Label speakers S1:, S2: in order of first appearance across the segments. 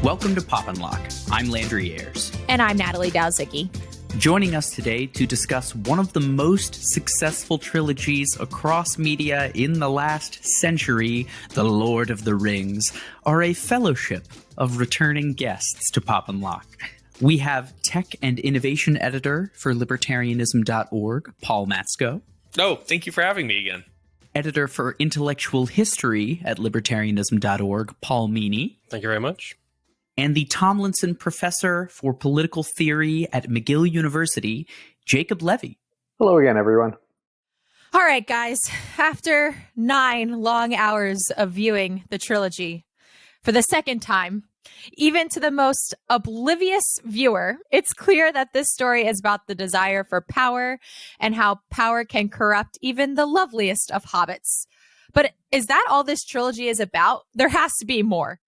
S1: Welcome to Pop and Lock. I'm Landry Ayers.
S2: And I'm Natalie Dowzicki.
S1: Joining us today to discuss one of the most successful trilogies across media in the last century, The Lord of the Rings, are a fellowship of returning guests to Pop and Lock. We have tech and innovation editor for libertarianism.org, Paul Matsko.
S3: Oh, thank you for having me again.
S1: Editor for intellectual history at libertarianism.org, Paul Meany.
S4: Thank you very much.
S1: And the Tomlinson Professor for Political Theory at McGill University, Jacob Levy.
S5: Hello again, everyone.
S2: All right, guys. After 9 long hours of viewing the trilogy for the second time, even to the most oblivious viewer, it's clear that this story is about the desire for power and how power can corrupt even the loveliest of hobbits. But is that all this trilogy is about? There has to be more.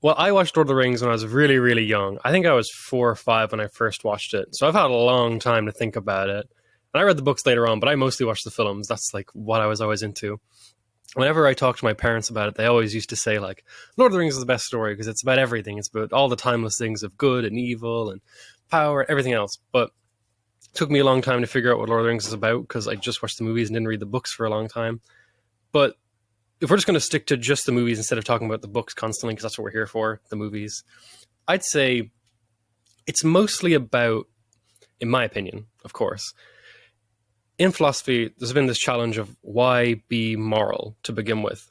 S4: Well, I watched Lord of the Rings when I was really, really young. I think I was 4 or 5 when I first watched it. So I've had a long time to think about it. And I read the books later on, but I mostly watched the films. That's like what I was always into. Whenever I talked to my parents about it, they always used to say, like, Lord of the Rings is the best story because it's about everything. It's about all the timeless things of good and evil and power, everything else. But it took me a long time to figure out what Lord of the Rings is about because I just watched the movies and didn't read the books for a long time. But if we're just going to stick to just the movies instead of talking about the books constantly, because that's what we're here for, the movies, I'd say it's mostly about, in my opinion, of course, in philosophy, there's been this challenge of why be moral to begin with.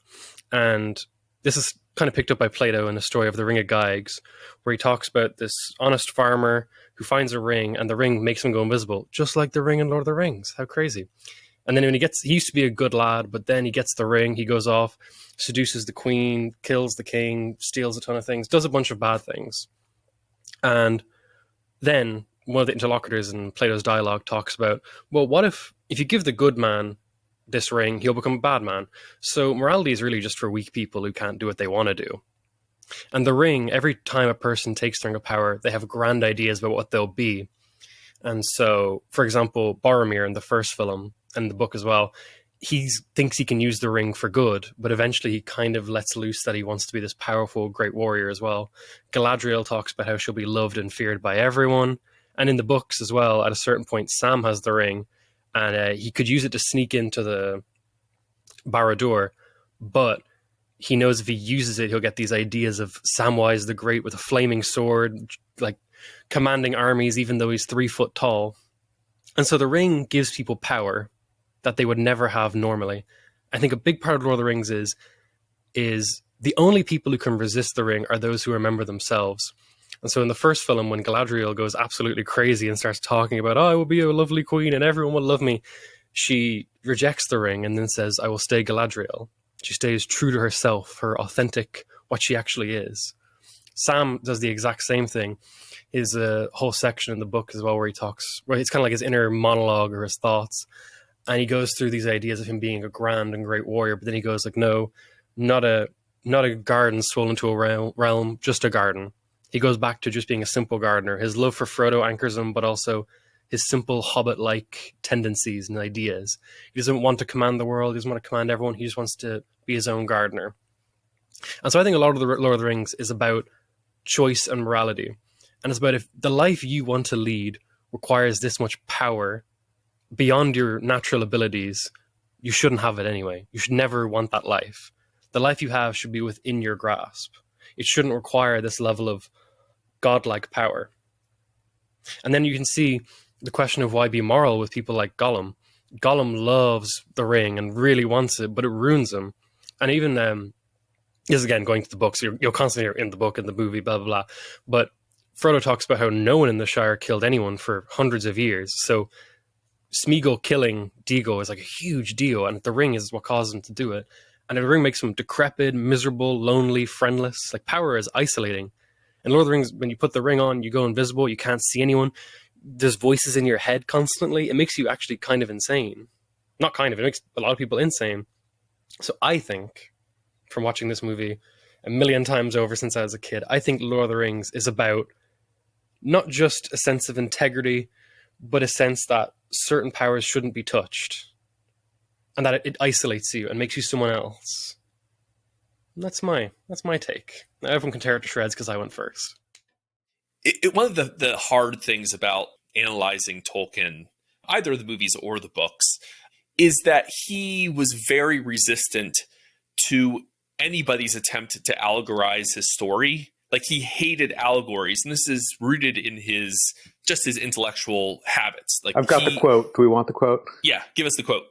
S4: And this is kind of picked up by Plato in the story of the Ring of Gyges, where he talks about this honest farmer who finds a ring and the ring makes him go invisible, just like the ring in Lord of the Rings. How crazy. And then when he used to be a good lad, but then he gets the ring, he goes off, seduces the queen, kills the king, steals a ton of things, does a bunch of bad things. And then one of the interlocutors in Plato's dialogue talks about, well, what if you give the good man this ring, he'll become a bad man? So morality is really just for weak people who can't do what they want to do. And the ring, every time a person takes the ring of power, they have grand ideas about what they'll be. And so, for example, Boromir in the first film, and the book as well, he thinks he can use the ring for good, but eventually he kind of lets loose that he wants to be this powerful, great warrior as well. Galadriel talks about how she'll be loved and feared by everyone. And in the books as well, at a certain point, Sam has the ring, and he could use it to sneak into the Barad-dûr, but he knows if he uses it, he'll get these ideas of Samwise the Great with a flaming sword, like commanding armies, even though he's 3 foot tall. And so the ring gives people power that they would never have normally. I think a big part of Lord of the Rings is the only people who can resist the ring are those who remember themselves. And so in the first film, when Galadriel goes absolutely crazy and starts talking about, I will be a lovely queen and everyone will love me, she rejects the ring and then says, I will stay Galadriel. She stays true to herself, her authentic, what she actually is. Sam does the exact same thing. His whole section in the book as well where he talks, where it's kind of like his inner monologue or his thoughts. And he goes through these ideas of him being a grand and great warrior, but then he goes like, no, not a garden swollen to a realm, just a garden. He goes back to just being a simple gardener. His love for Frodo anchors him, but also his simple hobbit-like tendencies and ideas. He doesn't want to command the world. He doesn't want to command everyone. He just wants to be his own gardener. And so I think a lot of the Lord of the Rings is about choice and morality. And it's about if the life you want to lead requires this much power beyond your natural abilities, you shouldn't have it anyway. You should never want that life. The life you have should be within your grasp. It shouldn't require this level of godlike power. And then you can see the question of why be moral with people like Gollum. Gollum loves the ring and really wants it, but it ruins him. And even, this is again going to the books, you'll constantly hear in the book, in the movie, blah, blah, blah. But Frodo talks about how no one in the Shire killed anyone for hundreds of years. So Smeagol killing Deagle is like a huge deal, and the ring is what caused him to do it. And the ring makes him decrepit, miserable, lonely, friendless. Like, power is isolating. In Lord of the Rings, when you put the ring on, you go invisible, you can't see anyone. There's voices in your head constantly. It makes you actually kind of insane. Not kind of, it makes a lot of people insane. So I think, from watching this movie a million times over since I was a kid, I think Lord of the Rings is about not just a sense of integrity, but a sense that certain powers shouldn't be touched, and that it isolates you and makes you someone else. That's my take. Everyone can tear it to shreds because I went first.
S3: One of the hard things about analyzing Tolkien, either the movies or the books, is that he was very resistant to anybody's attempt to allegorize his story. Like, he hated allegories, and this is rooted in his intellectual habits. Like,
S5: I've got the quote. Do we want the quote?
S3: Yeah, give us the quote.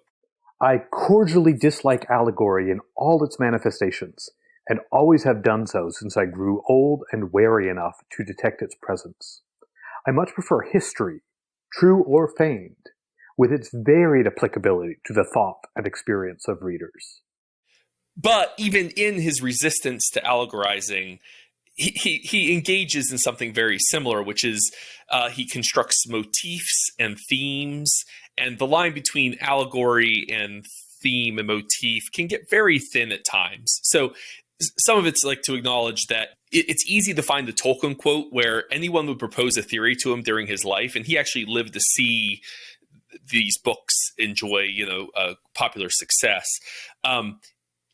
S5: I cordially dislike allegory in all its manifestations, and always have done so since I grew old and wary enough to detect its presence. I much prefer history, true or feigned, with its varied applicability to the thought and experience of readers.
S3: But even in his resistance to allegorizing, he engages in something very similar, which is he constructs motifs and themes, and the line between allegory and theme and motif can get very thin at times. So some of it's like to acknowledge that it's easy to find the Tolkien quote where anyone would propose a theory to him during his life, and he actually lived to see these books enjoy, popular success.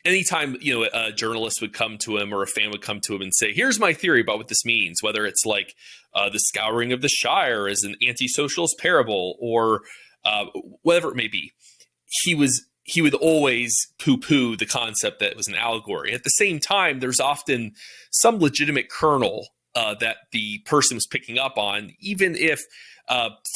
S3: Anytime, a journalist would come to him or a fan would come to him and say, here's my theory about what this means, whether it's like the Scouring of the Shire is an anti-socialist parable or whatever it may be, he would always poo-poo the concept that it was an allegory. At the same time, there's often some legitimate kernel that the person was picking up on, even if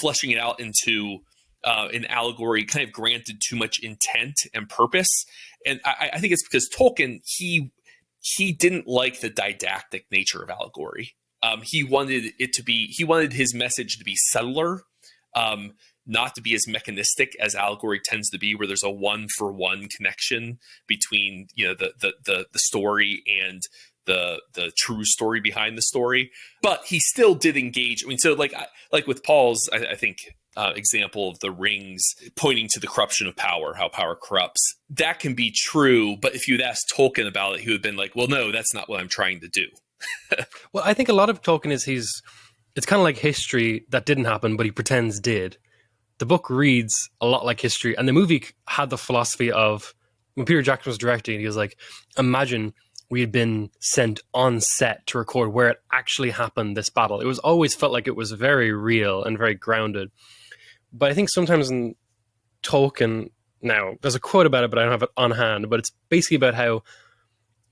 S3: fleshing it out into an allegory kind of granted too much intent and purpose. And I think it's because Tolkien, he didn't like the didactic nature of allegory. He wanted his message to be subtler, not to be as mechanistic as allegory tends to be, where there's a one-for-one connection between the story and the true story behind the story. But he still did engage. I mean, so like with Paul's, I think example of the rings pointing to the corruption of power, how power corrupts. That can be true, but if you'd asked Tolkien about it, he would have been like, well, no, that's not what I'm trying to do.
S4: Well, I think a lot of Tolkien is it's kind of like history that didn't happen, but he pretends did. The book reads a lot like history, and the movie had the philosophy of, when Peter Jackson was directing, he was like, imagine we had been sent on set to record where it actually happened, this battle. It was always felt like it was very real and very grounded. But I think sometimes in Tolkien, now, there's a quote about it, but I don't have it on hand, but it's basically about how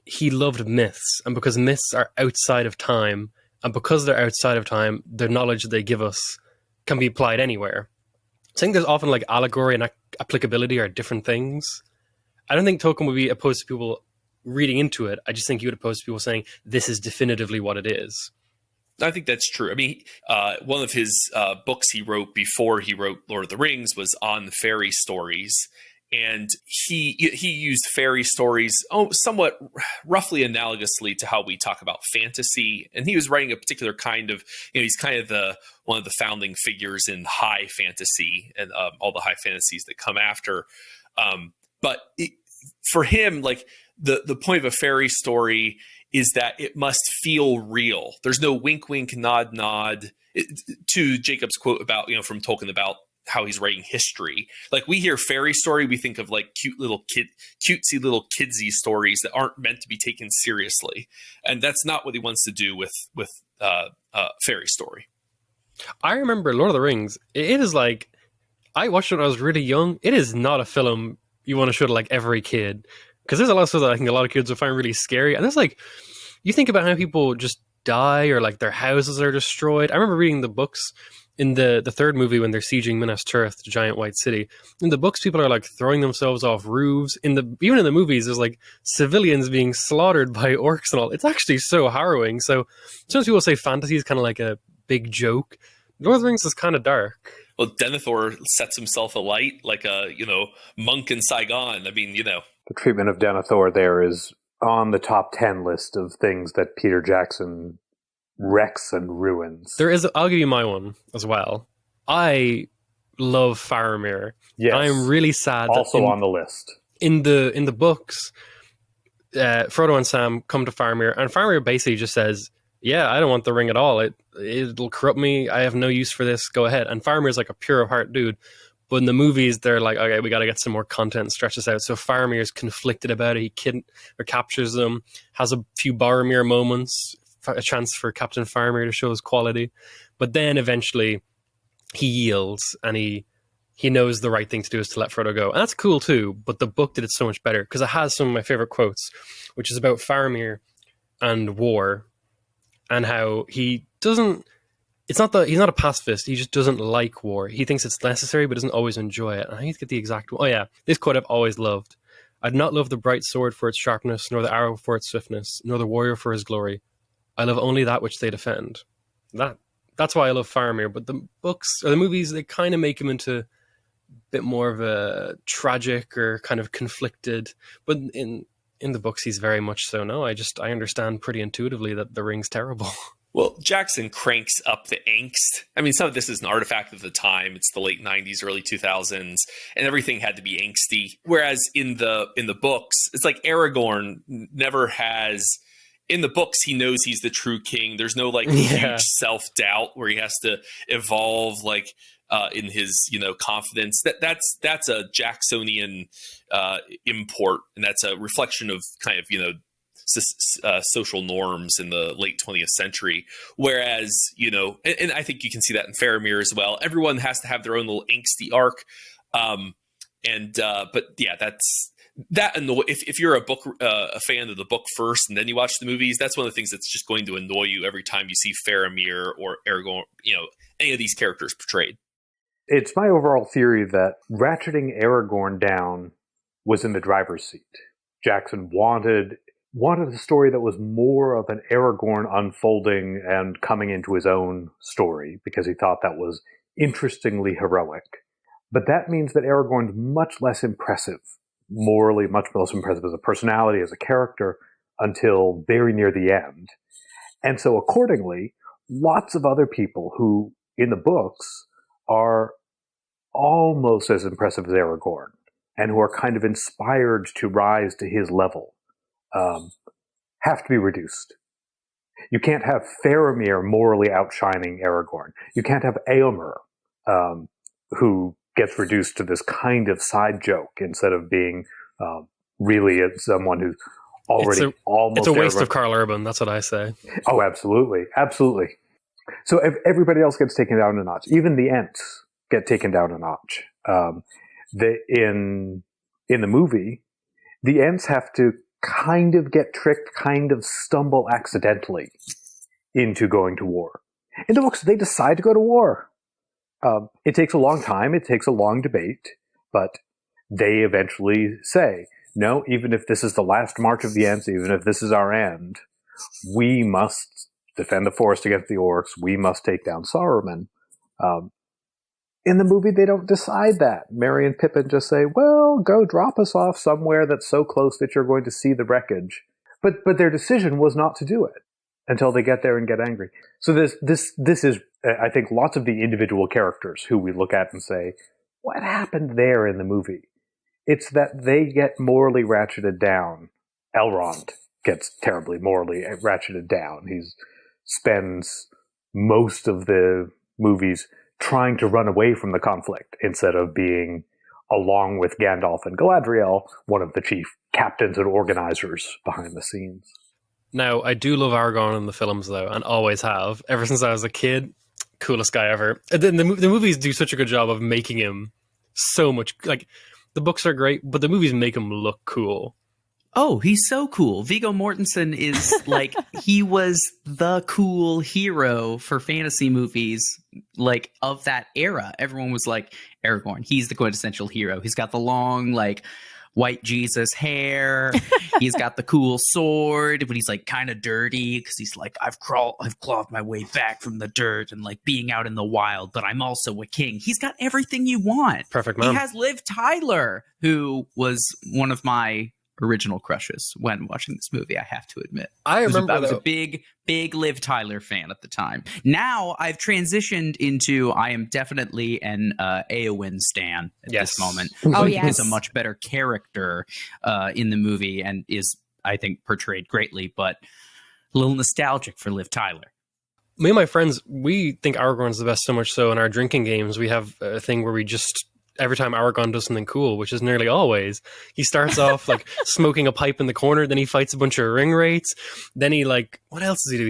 S4: he loved myths, and because myths are outside of time, and because they're outside of time, the knowledge that they give us can be applied anywhere. I think there's often like allegory and applicability are different things. I don't think Tolkien would be opposed to people reading into it. I just think he would oppose to people saying, this is definitively what it is.
S3: I think that's true. I mean, one of his books he wrote before he wrote Lord of the Rings was on fairy stories. And he used fairy stories somewhat roughly analogously to how we talk about fantasy. And he was writing a particular kind of, he's kind of one of the founding figures in high fantasy and all the high fantasies that come after. For him, like the point of a fairy story is that it must feel real. There's no wink, wink, nod, nod to Jacob's quote about, from Tolkien about how he's writing history. Like, we hear fairy story, we think of like cutesy little kidsy stories that aren't meant to be taken seriously. And that's not what he wants to do with fairy story.
S4: I remember Lord of the Rings. It is like, I watched it when I was really young. It is not a film you want to show to like every kid. Because there's a lot of stuff that I think a lot of kids will find really scary. And it's like, you think about how people just die or like their houses are destroyed. I remember reading the books in the third movie when they're sieging Minas Tirith, the giant white city. In the books, people are like throwing themselves off roofs. Even in the movies, there's like civilians being slaughtered by orcs and all. It's actually so harrowing. So sometimes people say fantasy is kind of like a big joke. Lord of the Rings is kind of dark.
S3: Well, Denethor sets himself alight like a, monk in Saigon. I mean,
S5: The treatment of Denethor there is on the top 10 list of things that Peter Jackson wrecks and ruins.
S4: I'll give you my one as well. I love Faramir.
S5: Yes.
S4: I'm really sad
S5: also on the list.
S4: In the books, Frodo and Sam come to Faramir, and Faramir basically just says, yeah, I don't want the ring at all. It'll corrupt me. I have no use for this. Go ahead. And Faramir's like a pure of heart dude. But in the movies, they're like, okay, we got to get some more content and stretch this out. So Faramir's conflicted about it. He captures them, has a few Boromir moments, a chance for Captain Faramir to show his quality. But then eventually he yields, and he knows the right thing to do is to let Frodo go. And that's cool too, but the book did it so much better, because it has some of my favorite quotes, which is about Faramir and war, and how he doesn't... It's not that he's not a pacifist. He just doesn't like war. He thinks it's necessary, but doesn't always enjoy it. And I need to get the exact one. Oh yeah, this quote I've always loved. I'd not love the bright sword for its sharpness, nor the arrow for its swiftness, nor the warrior for his glory. I love only that which they defend. That's why I love Faramir. But the books or the movies, they kind of make him into a bit more of a tragic or kind of conflicted. But in the books, he's very much so. No, I understand pretty intuitively that the ring's terrible.
S3: Well, Jackson cranks up the angst. I mean, some of this is an artifact of the time. It's the late 90s, early 2000s, and everything had to be angsty. Whereas in the books, it's like Aragorn never has... In the books, he knows he's the true king. There's no huge self-doubt where he has to evolve in his confidence. That's a Jacksonian import, and that's a reflection of kind of social norms in the late 20th century. Whereas, and I think you can see that in Faramir as well. Everyone has to have their own little angsty arc. But yeah, that's that. If you're a fan of the book first and then you watch the movies, that's one of the things that's just going to annoy you every time you see Faramir or Aragorn, any of these characters portrayed.
S5: It's my overall theory that ratcheting Aragorn down was in the driver's seat. Jackson wanted a story that was more of an Aragorn unfolding and coming into his own story, because he thought that was interestingly heroic. But that means that Aragorn's much less impressive, morally much less impressive as a personality, as a character, until very near the end. And so accordingly, lots of other people who, in the books, are almost as impressive as Aragorn, and who are kind of inspired to rise to his level, have to be reduced. You can't have Faramir morally outshining Aragorn. You can't have Éomer, who gets reduced to this kind of side joke instead of being really someone who's already almost...
S4: It's a waste
S5: Aragorn.
S4: of Karl Urban, that's what I say.
S5: Oh, absolutely. Absolutely. So everybody else gets taken down a notch. Even the Ents get taken down a notch. In the movie, the Ents have to kind of get tricked, kind of stumble accidentally into going to war. In the books, they decide to go to war. It takes a long time, it takes a long debate, but they eventually say, no, even if this is the last march of the Ents, even if this is our end, we must defend the forest against the orcs, we must take down Saruman. In the movie, they don't decide that. Merry and Pippin just say, well, go drop us off somewhere that's so close that you're going to see the wreckage. But their decision was not to do it until they get there and get angry. So this is, I think, lots of the individual characters who we look at and say, what happened there in the movie? It's that they get morally ratcheted down. Elrond gets terribly morally ratcheted down. He spends most of the movies trying to run away from the conflict instead of being, along with Gandalf and Galadriel, one of the chief captains and organizers behind the scenes.
S4: Now, I do love Aragorn in the films, though, and always have. Ever since I was a kid, coolest guy ever. And then the movies do such a good job of making him so much... the books are great, but the movies make him look cool.
S1: Oh, he's so cool. Viggo Mortensen is he was the cool hero for fantasy movies, of that era. Everyone was like, Aragorn, he's the quintessential hero. He's got the long, white Jesus hair. He's got the cool sword, but he's kind of dirty because he's I've clawed my way back from the dirt and being out in the wild, but I'm also a king. He's got everything you want.
S4: Perfect man.
S1: He has Liv Tyler, who was one of my original crushes when watching this movie, I have to admit. I was a big Liv Tyler fan at the time. Now I've transitioned into, I am definitely an Éowyn stan at this moment.
S2: Oh, yes.
S1: He's a much better character in the movie and is, I think, portrayed greatly, but a little nostalgic for Liv Tyler. Me
S4: and my friends, we think Aragorn's the best, so much so in our drinking games we have a thing where we just every time Aragorn does something cool, which is nearly always. He starts off like smoking a pipe in the corner, then he fights a bunch of ring wraiths, then he like, what else does he do?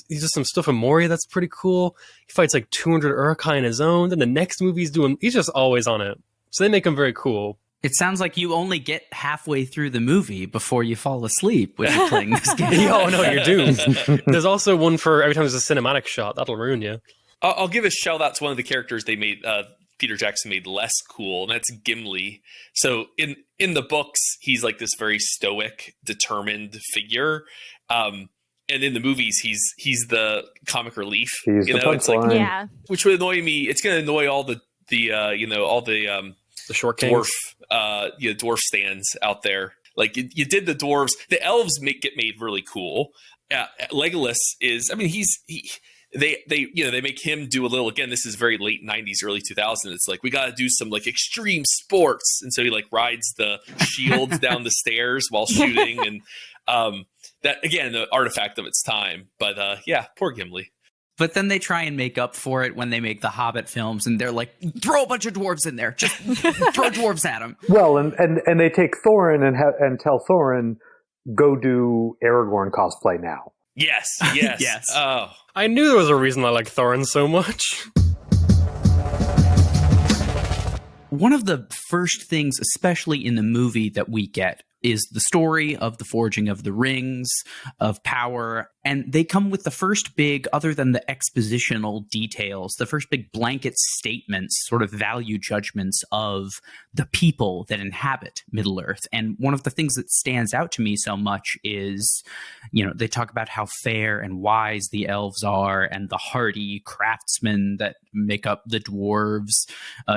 S4: He does some stuff in Moria that's pretty cool. He fights like 200 Uruk-hai on his own, then the next movie he's just always on it. So they make him very cool.
S1: It sounds like you only get halfway through the movie before you fall asleep when you're playing this game.
S4: Oh no, you're doomed. There's also one for every time there's a cinematic shot. That'll ruin you.
S3: I'll give a shout out to one of the characters they made, Peter Jackson made less cool, and that's Gimli. So in the books, he's like this very stoic, determined figure. And in the movies, he's the comic relief.
S5: He's the punchline.
S2: Yeah.
S3: Which would annoy me. It's going to annoy all the
S4: short
S3: dwarf
S4: kings.
S3: Dwarf stands out there. Like you did the dwarves. The elves get made really cool. Legolas is. I mean, they make him do a little. Again, this is very late 90s, early 2000s. It's like we got to do some like extreme sports, and so he like rides the shield down the stairs while shooting, and that again, the artifact of its time. But poor Gimli.
S1: But then they try and make up for it when they make the Hobbit films, and they're like, throw a bunch of dwarves in there. Just throw dwarves at them.
S5: Well, and they take Thorin and tell Thorin, go do Aragorn cosplay now.
S3: Yes.
S1: Yes.
S3: Oh.
S4: I knew there was a reason I like Thorin so much.
S1: One of the first things, especially in the movie, that we get is the story of the forging of the rings of power. And they come with the first big, other than the expositional details, the first big blanket statements, sort of value judgments of the people that inhabit Middle-earth. And one of the things that stands out to me so much is, they talk about how fair and wise the elves are and the hardy craftsmen that make up the dwarves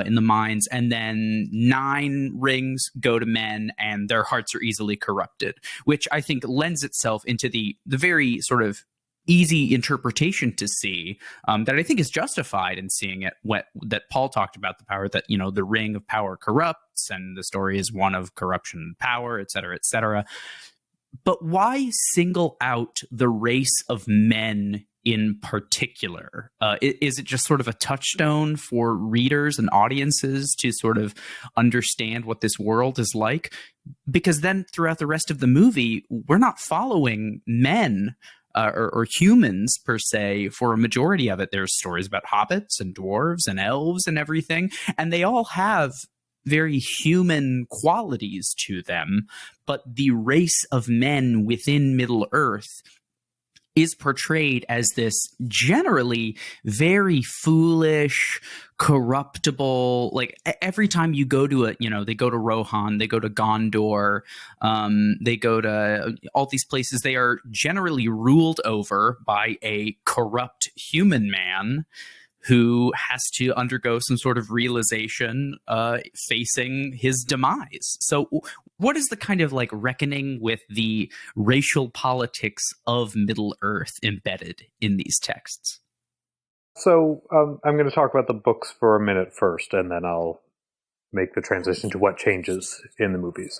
S1: in the mines. And then 9 rings go to men and their hearts are easily corrupted, which I think lends itself into the very sort of easy interpretation to see that I think is justified in seeing it. That Paul talked about the power that, the ring of power corrupts, and the story is one of corruption and power, et cetera, et cetera. But why single out the race of men in particular? Is it just sort of a touchstone for readers and audiences to sort of understand what this world is like? Because then throughout the rest of the movie, we're not following men or humans per se for a majority of it. There's stories about hobbits and dwarves and elves and everything, and they all have very human qualities to them. But the race of men within Middle-earth is portrayed as this generally very foolish, corruptible, like every time you go to they go to Rohan, they go to Gondor, they go to all these places, they are generally ruled over by a corrupt human man who has to undergo some sort of realization facing his demise. So what is the kind of like reckoning with the racial politics of Middle-earth embedded in these texts?
S5: So I'm going to talk about the books for a minute first, and then I'll make the transition to what changes in the movies.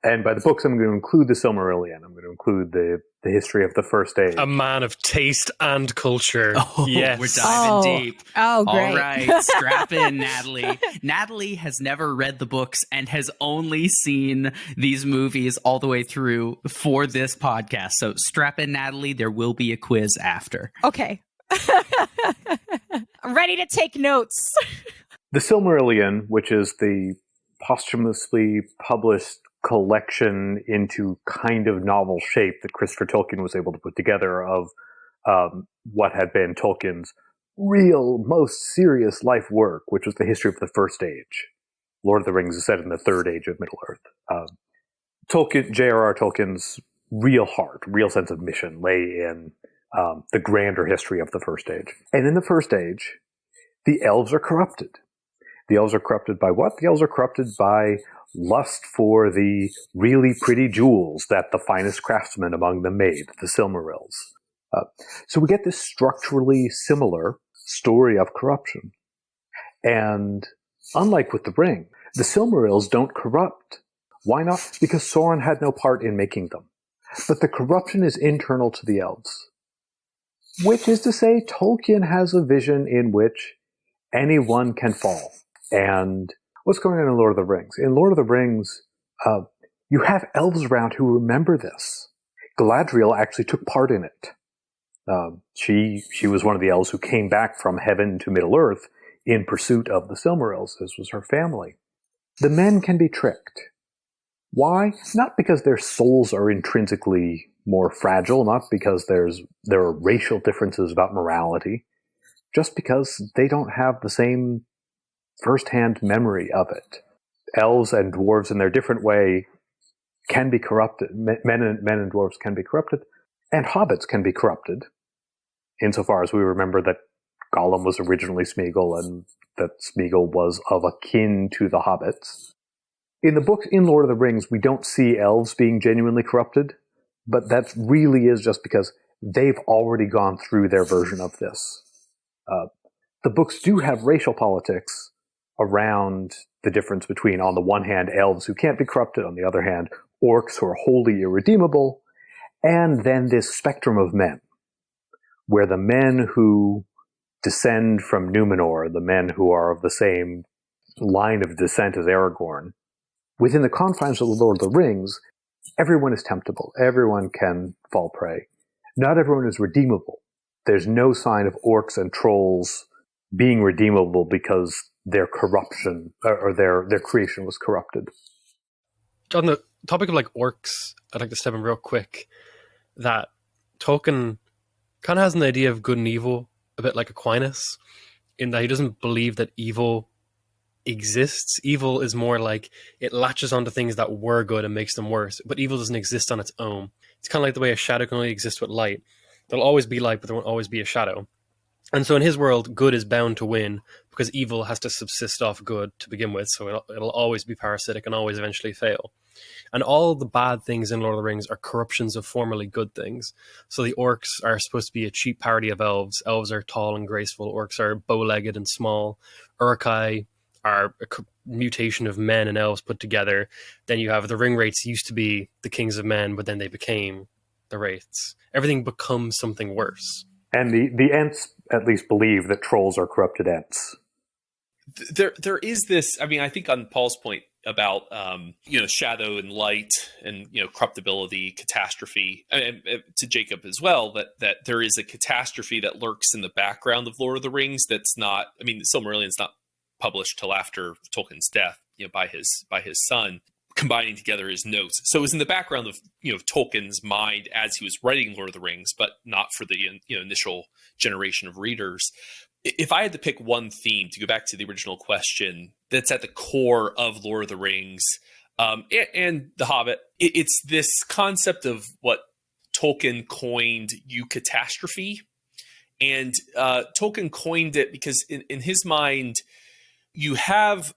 S5: And by the books, I'm going to include the Silmarillion. I'm going to include the history of the First Age.
S4: A man of taste and culture.
S1: Oh,
S4: yes.
S1: We're diving deep.
S2: Oh, great.
S1: All right, strap in, Natalie. Natalie has never read the books and has only seen these movies all the way through for this podcast. So strap in, Natalie. There will be a quiz after.
S2: Okay. I'm ready to take notes.
S5: The Silmarillion, which is the posthumously published collection into kind of novel shape that Christopher Tolkien was able to put together of what had been Tolkien's real, most serious life work, which was the history of the First Age. Lord of the Rings is set in the Third Age of Middle-earth. J.R.R. Tolkien's real heart, real sense of mission lay in the grander history of the First Age. And in the First Age, the elves are corrupted. The elves are corrupted by what? The elves are corrupted by lust for the really pretty jewels that the finest craftsmen among them made, the Silmarils. So we get this structurally similar story of corruption. And unlike with the Ring, the Silmarils don't corrupt. Why not? Because Sauron had no part in making them. But the corruption is internal to the elves. Which is to say, Tolkien has a vision in which anyone can fall. And What's going on in Lord of the Rings? In Lord of the Rings, you have elves around who remember this. Galadriel actually took part in it. She was one of the elves who came back from heaven to Middle-earth in pursuit of the Silmarils. This was her family. The men can be tricked. Why? Not because their souls are intrinsically more fragile, not because there are racial differences about morality, just because they don't have the same first-hand memory of it. Elves and dwarves in their different way can be corrupted. Men and dwarves can be corrupted, and hobbits can be corrupted, insofar as we remember that Gollum was originally Smeagol and that Smeagol was of a kin to the hobbits. In the books in Lord of the Rings, we don't see elves being genuinely corrupted, but that really is just because they've already gone through their version of this. The books do have racial politics around the difference between, on the one hand, elves who can't be corrupted, on the other hand, orcs who are wholly irredeemable, and then this spectrum of men, where the men who descend from Numenor, the men who are of the same line of descent as Aragorn, within the confines of the Lord of the Rings, everyone is temptable. Everyone can fall prey. Not everyone is redeemable. There's no sign of orcs and trolls being redeemable because their corruption or their creation was corrupted.
S4: On the topic of like orcs, I'd like to step in real quick that Tolkien kind of has an idea of good and evil, a bit like Aquinas, in that he doesn't believe that evil exists. Evil is more like it latches onto things that were good and makes them worse, but evil doesn't exist on its own. It's kind of like the way a shadow can only exist with light. There'll always be light, but there won't always be a shadow. And so in his world, good is bound to win because evil has to subsist off good to begin with, so it'll always be parasitic and always eventually fail. And all the bad things in Lord of the Rings are corruptions of formerly good things. So the orcs are supposed to be a cheap parody of elves. Elves are tall and graceful. Orcs are bow-legged and small. Uruk-hai are a mutation of men and elves put together. Then you have the ring wraiths used to be the kings of men, but then they became the wraiths. Everything becomes something worse.
S5: And the Ents at least believe that trolls are corrupted Ents.
S3: There is this, I mean, I think on Paul's point about, shadow and light and, corruptibility, catastrophe, and to Jacob as well, that there is a catastrophe that lurks in the background of Lord of the Rings that's not, I mean, Silmarillion's not published till after Tolkien's death, by his son, combining together his notes. So it was in the background of, Tolkien's mind as he was writing Lord of the Rings, but not for the, initial generation of readers. If I had to pick one theme to go back to the original question that's at the core of Lord of the Rings and The Hobbit, it's this concept of what Tolkien coined eucatastrophe. And Tolkien coined it because in his mind, you have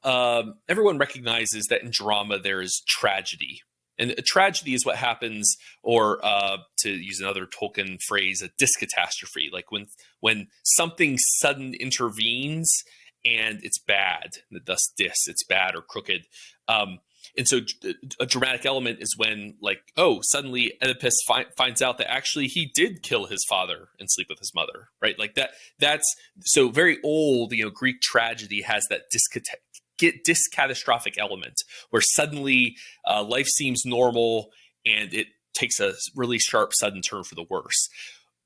S3: everyone recognizes that in drama there is tragedy. And a tragedy is what happens, or to use another Tolkien phrase, a discatastrophe, like when something sudden intervenes and it's bad, thus it's bad or crooked. And so a dramatic element is when, suddenly Oedipus finds out that actually he did kill his father and sleep with his mother, right? Like that's so very old, Greek tragedy has that discatastrophic element where suddenly life seems normal and it takes a really sharp sudden turn for the worse.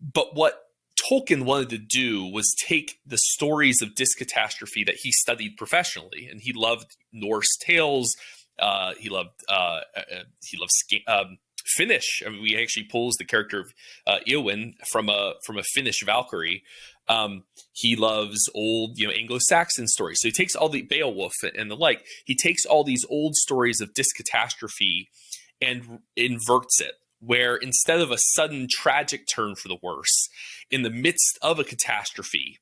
S3: But what Tolkien wanted to do was take the stories of discatastrophe that he studied professionally, and he loved Norse tales. He loved Finnish. I mean, he actually pulls the character of Eowyn from a Finnish Valkyrie. He loves old, Anglo-Saxon stories. So he takes all the Beowulf and the like. He takes all these old stories of discatastrophe and inverts it, where instead of a sudden tragic turn for the worse, in the midst of a catastrophe,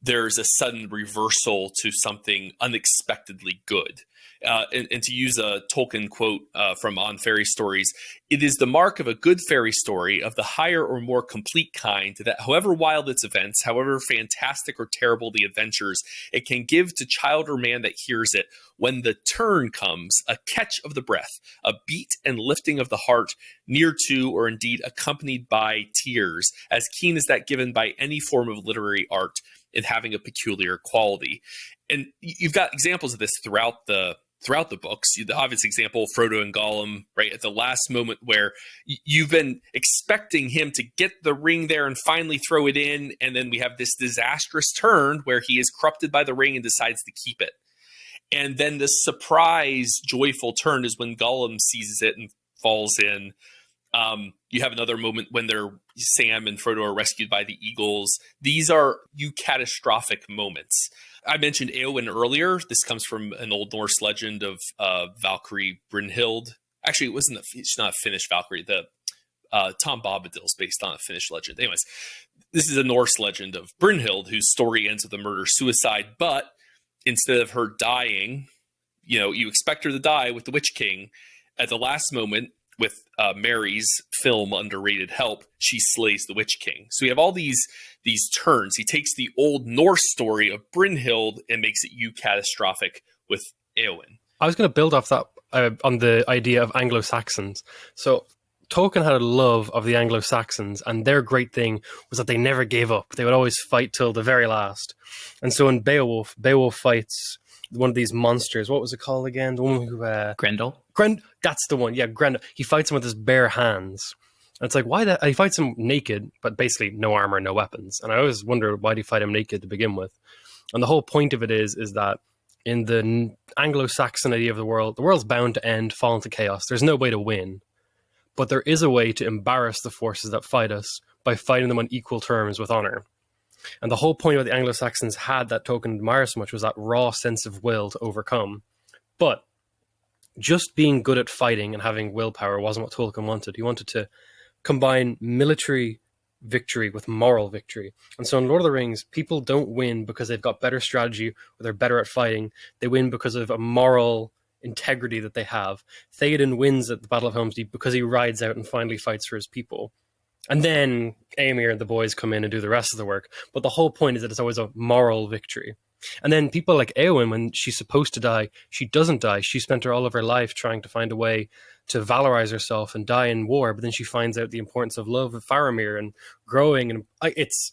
S3: there's a sudden reversal to something unexpectedly good. And to use a Tolkien quote from On Fairy Stories, it is the mark of a good fairy story of the higher or more complete kind that however wild its events, however fantastic or terrible the adventures, it can give to child or man that hears it, when the turn comes, a catch of the breath, a beat and lifting of the heart, near to or indeed accompanied by tears, as keen as that given by any form of literary art, in having a peculiar quality. And you've got examples of this throughout the books. The obvious example, Frodo and Gollum, right at the last moment where you've been expecting him to get the ring there and finally throw it in, and then we have this disastrous turn where he is corrupted by the ring and decides to keep it. And then the surprise, joyful turn is when Gollum seizes it and falls in. You have another moment when Sam and Frodo are rescued by the eagles. These are catastrophic moments. I mentioned Eowyn earlier. This comes from an Old Norse legend of Valkyrie Brynhild. Actually, it's not a Finnish Valkyrie. The Tom Bombadil's based on a Finnish legend. Anyways, this is a Norse legend of Brynhild, whose story ends with a murder-suicide. But instead of her dying, you expect her to die with the Witch King. At the last moment, with Mary's film Underrated Help, she slays the Witch King. So we have all these turns. He takes the Old Norse story of Brynhild and makes it catastrophic with Eowyn.
S4: I was going to build off that on the idea of Anglo-Saxons. So Tolkien had a love of the Anglo-Saxons, and their great thing was that they never gave up. They would always fight till the very last. And so in Beowulf fights one of these monsters. What was it called again? The one who...
S1: Grendel?
S4: That's the one. Yeah, Grendel. He fights him with his bare hands. And it's like, why that? He fights him naked, but basically no armor, no weapons. And I always wondered, why do you fight him naked to begin with? And the whole point of it is that in the Anglo-Saxon idea of the world's bound to end, fall into chaos. There's no way to win. But there is a way to embarrass the forces that fight us by fighting them on equal terms with honor. And the whole point of the Anglo-Saxons had that Tolkien admired so much was that raw sense of will to overcome. But just being good at fighting and having willpower wasn't what Tolkien wanted. He wanted to combine military victory with moral victory. And so in Lord of the Rings, people don't win because they've got better strategy or they're better at fighting. They win because of a moral integrity that they have. Theoden wins at the Battle of Helm's Deep because he rides out and finally fights for his people. And then Éomer and the boys come in and do the rest of the work. But the whole point is that it's always a moral victory. And then people like Éowyn, when she's supposed to die, she doesn't die. She spent all of her life trying to find a way to valorize herself and die in war. But then she finds out the importance of love of Faramir and growing. And it's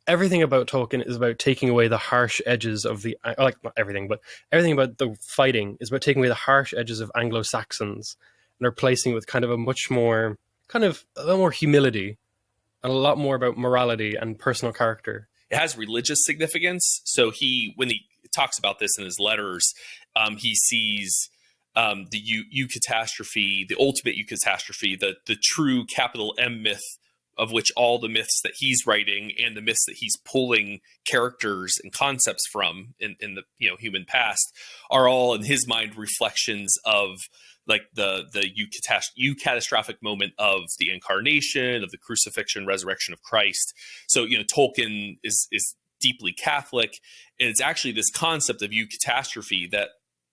S4: everything about Tolkien is about taking away the harsh edges of the, like not everything, but everything about the fighting is about taking away the harsh edges of Anglo-Saxons and replacing it with kind of a much more, kind of a lot more humility and a lot more about morality and personal character.
S3: It has religious significance. So when he talks about this in his letters, he sees the eucatastrophe, the ultimate eucatastrophe, the true capital M myth, of which all the myths that he's writing and the myths that he's pulling characters and concepts from in the human past are all in his mind reflections of like the eucatastrophic moment of the incarnation, of the crucifixion, resurrection of Christ. So Tolkien is deeply Catholic, and it's actually this concept of eucatastrophe that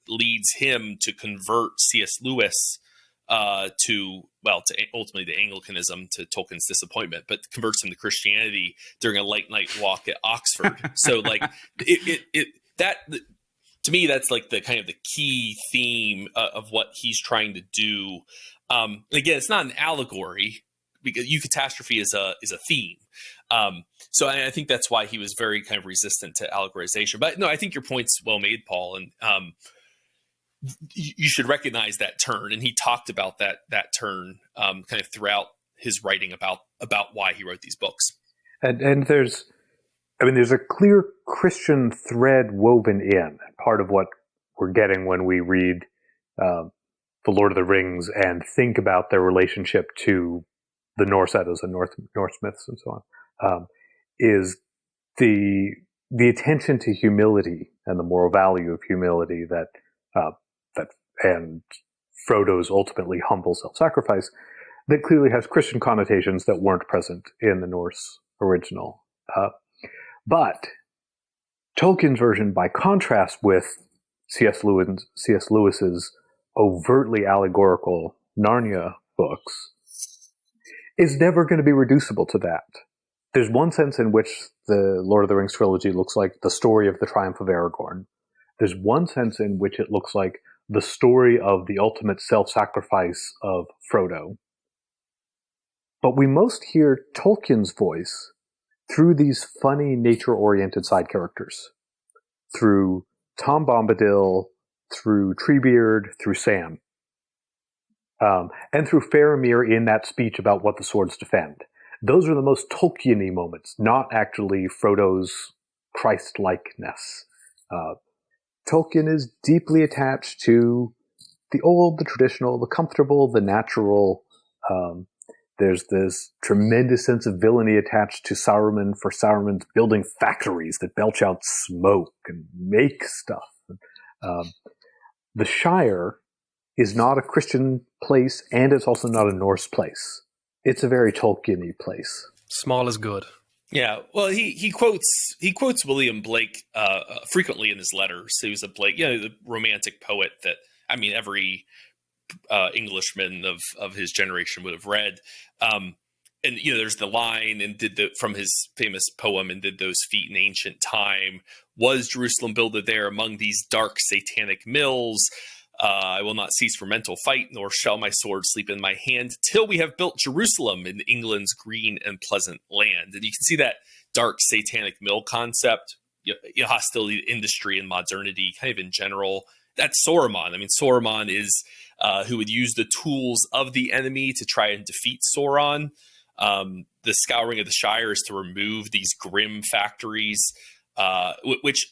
S3: leads him to convert C.S. Lewis to ultimately to Anglicanism, to Tolkien's disappointment, but converts him to Christianity during a late night walk at Oxford. So like to me, that's like the kind of the key theme of what he's trying to do. Again, it's not an allegory because eucatastrophe is a theme. So I think that's why he was very kind of resistant to allegorization. But no, I think your point's well made, Paul. And you should recognize that turn. And he talked about that turn kind of throughout his writing about why he wrote these books.
S5: And there's a clear Christian thread woven in. Part of what we're getting when we read The Lord of the Rings and think about their relationship to the Norse Eddas and Norse myths and so on, is the attention to humility and the moral value of humility that and Frodo's ultimately humble self-sacrifice that clearly has Christian connotations that weren't present in the Norse original. But Tolkien's version, by contrast with C.S. Lewis's overtly allegorical Narnia books, is never going to be reducible to that. There's one sense in which the Lord of the Rings trilogy looks like the story of the triumph of Aragorn. There's one sense in which it looks like the story of the ultimate self-sacrifice of Frodo. But we most hear Tolkien's voice through these funny nature-oriented side characters, through Tom Bombadil, through Treebeard, through Sam, and through Faramir in that speech about what the swords defend. Those are the most Tolkien-y moments, not actually Frodo's Christ-likeness. Tolkien is deeply attached to the old, the traditional, the comfortable, the natural. There's this tremendous sense of villainy attached to Saruman for Saruman's building factories that belch out smoke and make stuff. The Shire is not a Christian place, and it's also not a Norse place. It's a very Tolkien-y place. Small is good.
S3: Yeah, well, he quotes William Blake frequently in his letters. He was a Blake, the romantic poet that every Englishman of his generation would have read. And there's the line from his famous poem, "And did those feet in ancient time, was Jerusalem builded there among these dark satanic mills? I will not cease for mental fight, nor shall my sword sleep in my hand, till we have built Jerusalem in England's green and pleasant land." And you can see that dark satanic mill concept, hostility to industry and modernity, kind of in general. That's Saruman. Saruman is who would use the tools of the enemy to try and defeat Sauron. The scouring of the Shire is to remove these grim factories, which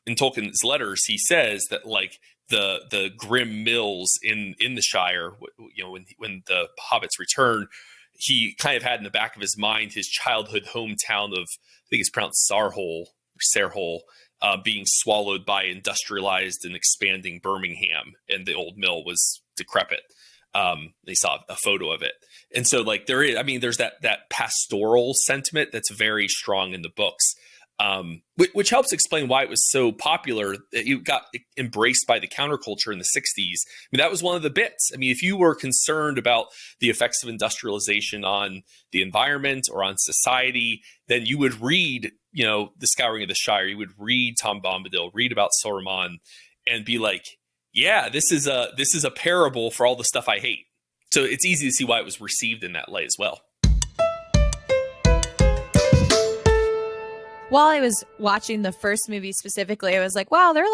S3: in Tolkien's letters, he says that the grim mills in the Shire, when the hobbits return, he kind of had in the back of his mind his childhood hometown of, I think it's pronounced Sarhole, being swallowed by industrialized and expanding Birmingham, and the old mill was decrepit. They saw a photo of it. And so there's that pastoral sentiment that's very strong in the books. Which helps explain why it was so popular. It got embraced by the counterculture in the 60s. That was one of the bits. If you were concerned about the effects of industrialization on the environment or on society, then you would read, The Scouring of the Shire. You would read Tom Bombadil, read about Saruman, and be like, yeah, this is a parable for all the stuff I hate. So it's easy to see why it was received in that light as well.
S2: While I was watching the first movie specifically, I was like, wow, there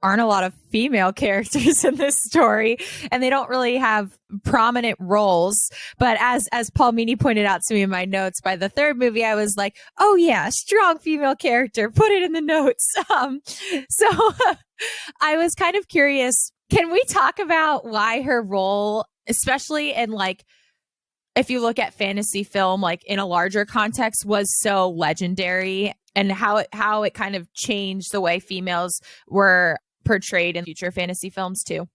S2: aren't a lot of female characters in this story, and they don't really have prominent roles. But as Paul Meany pointed out to me in my notes, by the third movie, I was like, oh yeah, strong female character, put it in the notes. So I was kind of curious, can we talk about why her role, especially in if you look at fantasy film, in a larger context, was so legendary, and how it kind of changed the way females were portrayed in future fantasy films too?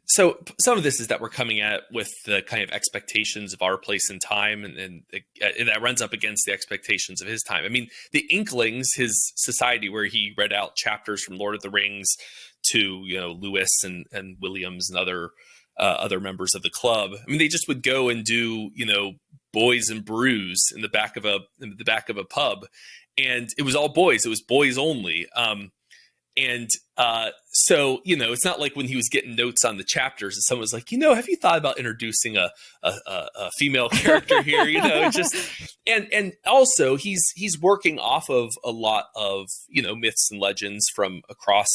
S3: So some of this is that we're coming at it with the kind of expectations of our place in time, and that runs up against the expectations of his time. The Inklings, his society where he read out chapters from Lord of the Rings to Lewis and Williams and other members of the club. They just would go and do boys and brews in the back of a pub, and it was all boys. It was boys only. So it's not like when he was getting notes on the chapters and someone was like, have you thought about introducing a female character here? And also he's working off of a lot of myths and legends from across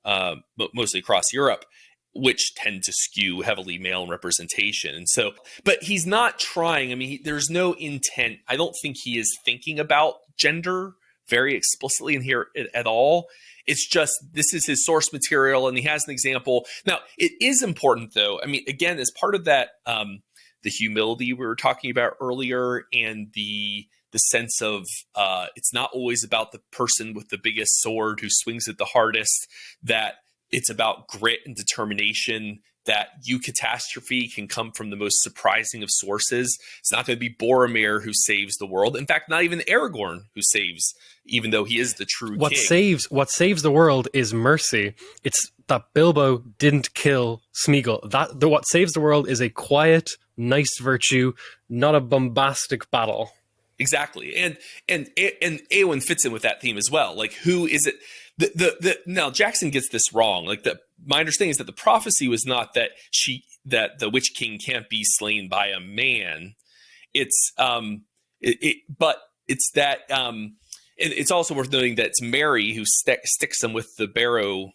S3: mostly across Europe, which tend to skew heavily male representation. And so, but he's not trying, there's no intent. I don't think he is thinking about gender very explicitly in here at all. It's just, this is his source material, and he has an example. Now, it is important though. Again, as part of that, the humility we were talking about earlier, and the sense of, it's not always about the person with the biggest sword who swings it the hardest, that it's about grit and determination, that catastrophe can come from the most surprising of sources. It's not going to be Boromir who saves the world. In fact, not even Aragorn who saves, even though he is the true king.
S4: What saves the world is mercy. It's that Bilbo didn't kill Smeagol. What saves the world is a quiet, nice virtue, not a bombastic battle.
S3: Exactly. And Eowyn fits in with that theme as well. Who is it? Now Jackson gets this wrong. My understanding is that the prophecy was not that the Witch King can't be slain by a man. It's but it's that it's also worth noting that it's Merry who sticks him with the barrow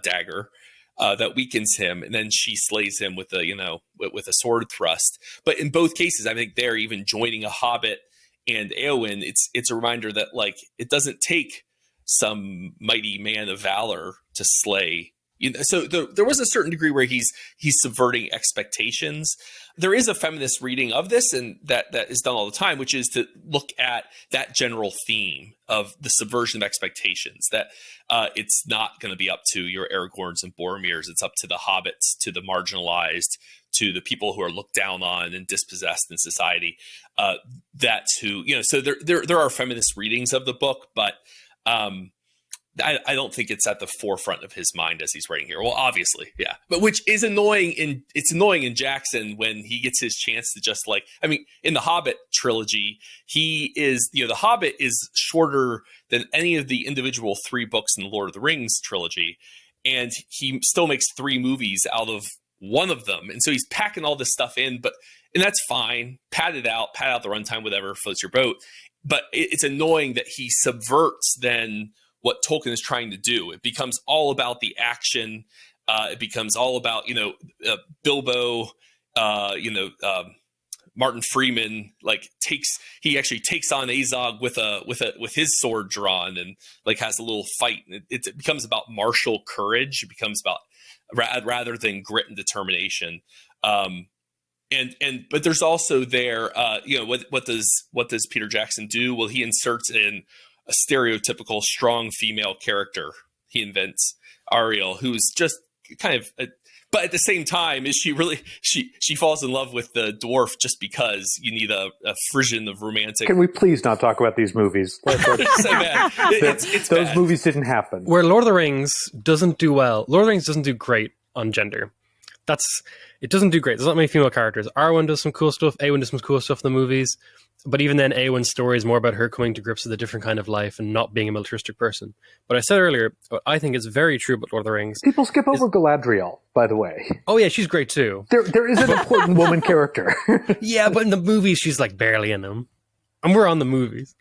S3: dagger that weakens him, and then she slays him with a sword thrust. But in both cases, I think they're even joining a Hobbit and Éowyn. It's a reminder that like it doesn't take some mighty man of valor to slay. So there was a certain degree where he's subverting expectations. There is a feminist reading of this, and that is done all the time, which is to look at that general theme of the subversion of expectations, that it's not going to be up to your Aragorns and Boromirs. It's up to the hobbits, to the marginalized, to the people who are looked down on and dispossessed in society. That's who, so there are feminist readings of the book, but I don't think it's at the forefront of his mind as he's writing here. Well, obviously, yeah, but which is annoying. It's annoying in Jackson when he gets his chance to just in the Hobbit trilogy, he is, the Hobbit is shorter than any of the individual 3 books in the Lord of the Rings trilogy, and he still makes 3 movies out of one of them, and so he's packing all this stuff in. And that's fine. Pad out the runtime, whatever floats your boat. But it's annoying that he subverts then what Tolkien is trying to do. It becomes all about the action. It becomes all about, Bilbo, Martin Freeman, he actually takes on Azog with his sword drawn and has a little fight. And it becomes about martial courage. It becomes about rather than grit and determination. But there's also there, what does Peter Jackson do? Well, he inserts in a stereotypical strong female character. He invents Ariel, who's just kind of, but at the same time, is she really, she falls in love with the dwarf just because you need a Frisian of romantic.
S5: Can we please not talk about these movies?
S3: It's so bad. It's
S5: those
S3: bad.
S5: movies didn't happen.
S4: Where Lord of the Rings doesn't do well, Lord of the Rings doesn't do great on gender. It doesn't do great. There's not many female characters. Arwen does some cool stuff. Éowyn does some cool stuff in the movies. But even then, Éowyn's story is more about her coming to grips with a different kind of life and not being a militaristic person. But I said earlier, what I think is very true about Lord of the Rings.
S5: People skip over Galadriel, by the way.
S4: Oh yeah, she's great too.
S5: There is an important woman character.
S4: Yeah, but in the movies, she's barely in them. And we're on the movies.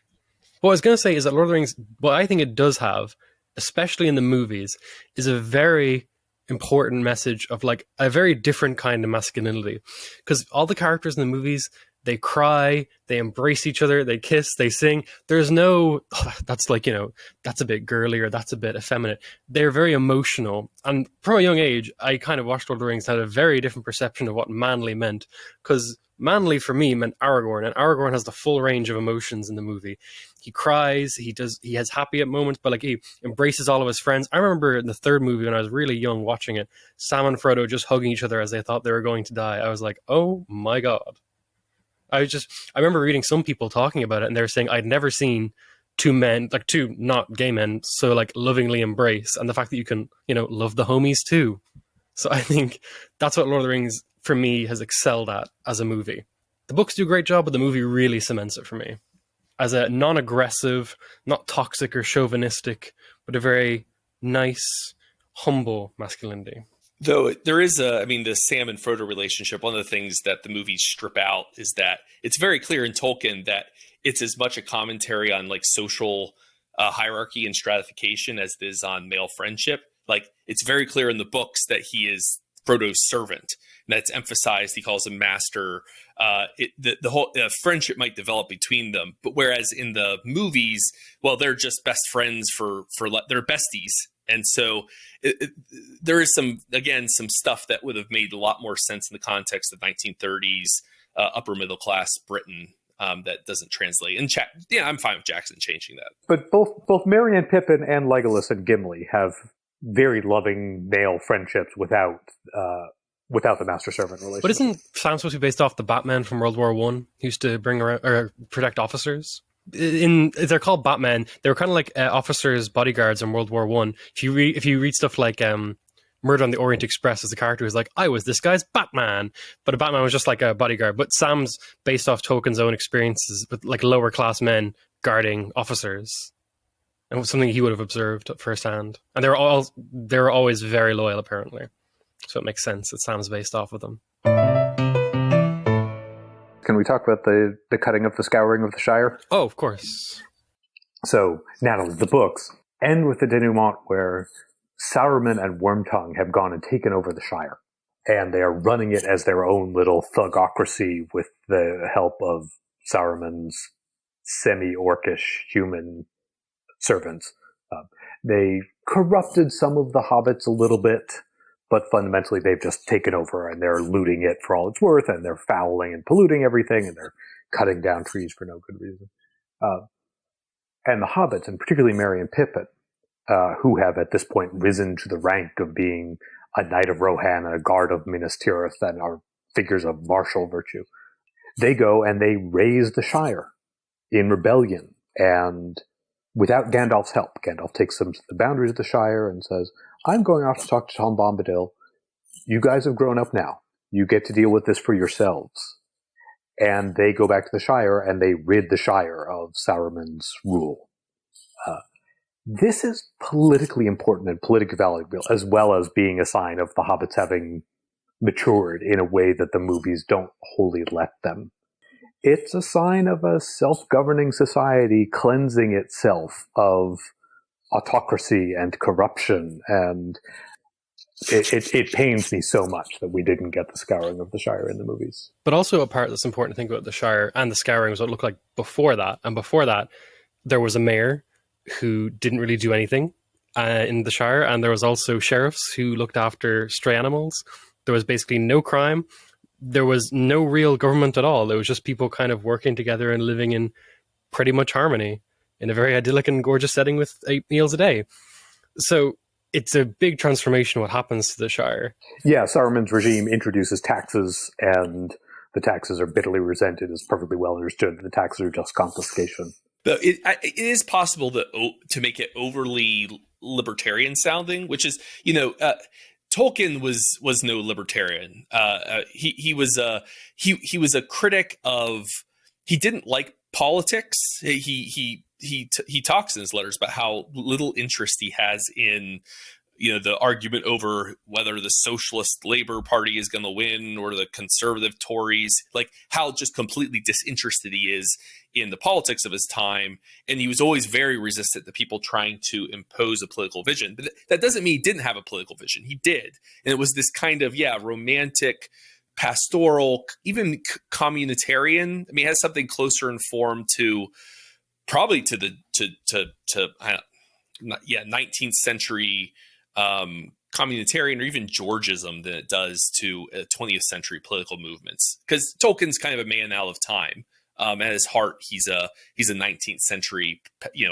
S4: What I was going to say is that Lord of the Rings, what I think it does have, especially in the movies, is a very important message of a very different kind of masculinity. Because all the characters in the movies, they cry, they embrace each other, they kiss, they sing. There's no, that's that's a bit girly or that's a bit effeminate. They're very emotional. And from a young age, I kind of watched Lord of the Rings and had a very different perception of what manly meant. Because manly for me meant Aragorn, and Aragorn has the full range of emotions in the movie. He cries, he has happy at moments, but he embraces all of his friends. I remember in the 3rd movie when I was really young watching it, Sam and Frodo just hugging each other as they thought they were going to die. I was like, oh my God. I remember reading some people talking about it, and they were saying I'd never seen 2 men, 2 not gay men, so lovingly embrace, and the fact that you can, love the homies too. So I think that's what Lord of the Rings for me has excelled at as a movie. The books do a great job, but the movie really cements it for me as a non-aggressive, not toxic or chauvinistic, but a very nice, humble masculinity.
S3: Though there is the Sam and Frodo relationship, one of the things that the movies strip out is that it's very clear in Tolkien that it's as much a commentary on social hierarchy and stratification as it is on male friendship. It's very clear in the books that he is Frodo's servant, and that's emphasized. He calls him master. The whole friendship might develop between them, but whereas in the movies, well, they're just best friends for they're besties. And so there is some stuff that would have made a lot more sense in the context of 1930s upper middle class Britain that doesn't translate. And I'm fine with Jackson changing that.
S5: But both Merry and Pippin and Legolas and Gimli have very loving male friendships without the master-servant relationship.
S4: But isn't Sam supposed to be based off the Batman from World War I, who used to bring around or protect officers? They're called Batman. They were kind of like officers, bodyguards in World War I. If you read stuff like Murder on the Orient Express, as the character who's I was this guy's Batman, but a Batman was just a bodyguard. But Sam's based off Tolkien's own experiences with lower class men guarding officers, and it was something he would have observed firsthand. And they were always very loyal, apparently. So it makes sense that Sam's based off of them.
S5: Can we talk about the cutting of the Scouring of the Shire?
S4: Oh, of course.
S5: So, now the books end with the denouement where Saruman and Wormtongue have gone and taken over the Shire. And they are running it as their own little thugocracy with the help of Saruman's semi-orcish human servants. They corrupted some of the hobbits a little bit, but fundamentally they've just taken over and they're looting it for all it's worth, and they're fouling and polluting everything, and they're cutting down trees for no good reason. And the hobbits, and particularly Merry and Pippin, who have at this point risen to the rank of being a knight of Rohan and a guard of Minas Tirith and are figures of martial virtue, they go and they raise the Shire in rebellion, and without Gandalf's help. Gandalf takes them to the boundaries of the Shire and says, I'm going off to talk to Tom Bombadil. You guys have grown up now. You get to deal with this for yourselves. And they go back to the Shire and they rid the Shire of Saruman's rule. This is politically important and politically valuable, as well as being a sign of the hobbits having matured in a way that the movies don't wholly let them. It's a sign of a self-governing society cleansing itself of autocracy and corruption, and it pains me so much that we didn't get the scouring of the Shire in the movies.
S4: But also a part that's important to think about the Shire and the scouring was what it looked like before that. And before that, there was a mayor who didn't really do anything in the Shire, and there was also sheriffs who looked after stray animals. There was basically no crime. There was no real government at all. It was just people kind of working together and living in pretty much harmony in a very idyllic and gorgeous setting with 8 meals a day. So it's a big transformation what happens to the Shire.
S5: Yeah, Saruman's regime introduces taxes, and the taxes are bitterly resented. It's perfectly well understood that the taxes are just confiscation.
S3: But it is possible to make it overly libertarian sounding, which is, Tolkien was no libertarian. He was a critic of. He didn't like politics. He talks in his letters about how little interest he has in the argument over whether the Socialist Labour Party is going to win or the Conservative Tories, like how just completely disinterested he is in the politics of his time. And he was always very resistant to people trying to impose a political vision. But that doesn't mean he didn't have a political vision. He did. And it was this kind of, romantic, pastoral, even communitarian. I mean, it has something closer in form to probably to the 19th century communitarian or even Georgism than it does to 20th century political movements. Because Tolkien's kind of a man out of time. At his heart, he's a 19th century,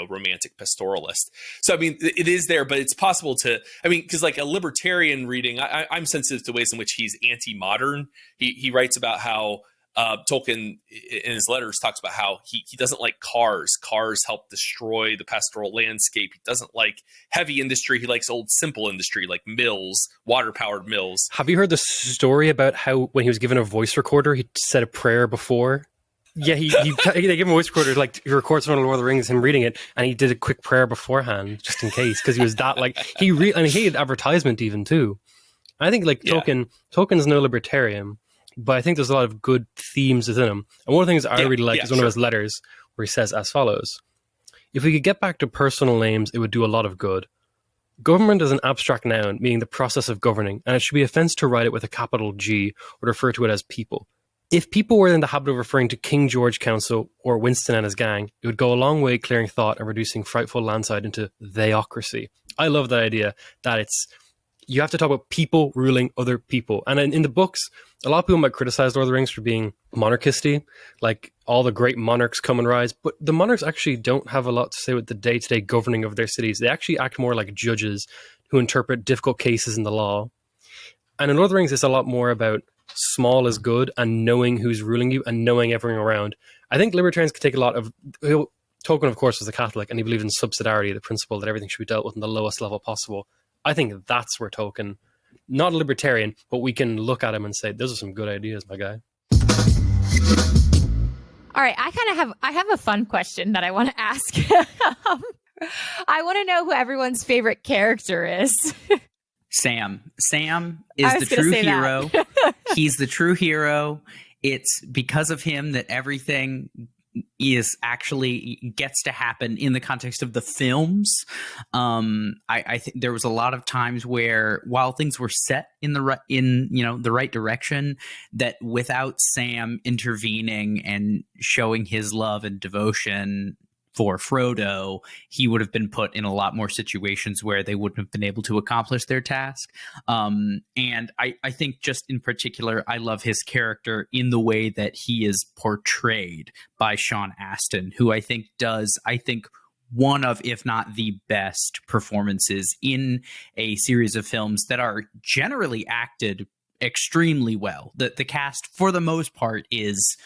S3: romantic pastoralist. So, I mean, it is there, but it's possible to, because like a libertarian reading, I'm sensitive to ways in which he's anti-modern. He writes about how Tolkien in his letters talks about how he doesn't like cars. Cars help destroy the pastoral landscape. He doesn't like heavy industry. He likes old, simple industry like mills, water-powered mills.
S4: Have you heard the story about how when he was given a voice recorder, he said a prayer before? Yeah, they give him a voice recorder, like he records one of Lord of the Rings, him reading it, and he did a quick prayer beforehand, just in case, because he was that like he hated advertisement even too. I think Tolkien's no libertarian, but I think there's a lot of good themes within him. And one of the things I really like is one of his letters where he says as follows: "If we could get back to personal names, it would do a lot of good. Government is an abstract noun, meaning the process of governing, and it should be offense to write it with a capital G or refer to it as people. If people were in the habit of referring to King George Council or Winston and his gang, it would go a long way clearing thought and reducing frightful landslide into theocracy." I love that idea that you have to talk about people ruling other people. And in the books, a lot of people might criticize Lord of the Rings for being monarchisty, like all the great monarchs come and rise, but the monarchs actually don't have a lot to say with the day-to-day governing of their cities. They actually act more like judges who interpret difficult cases in the law. And in Lord of the Rings, it's a lot more about small is good and knowing who's ruling you and knowing everything around. I think libertarians could take a lot of... Tolkien, of course, was a Catholic, and he believed in subsidiarity, the principle that everything should be dealt with in the lowest level possible. I think that's where Tolkien, not a libertarian, but we can look at him and say, those are some good ideas, my guy.
S2: All right, I have a fun question that I want to ask. I want to know who everyone's favorite character is.
S1: Sam. Sam is the true hero. He's the true hero. It's because of him that everything is actually gets to happen in the context of the films. I think there was a lot of times where, while things were set in the right direction, that without Sam intervening and showing his love and devotion for Frodo, he would have been put in a lot more situations where they wouldn't have been able to accomplish their task. And I think just in particular, I love his character in the way that he is portrayed by Sean Astin, who I think does one of, if not the best performances in a series of films that are generally acted extremely well. The cast, for the most part, is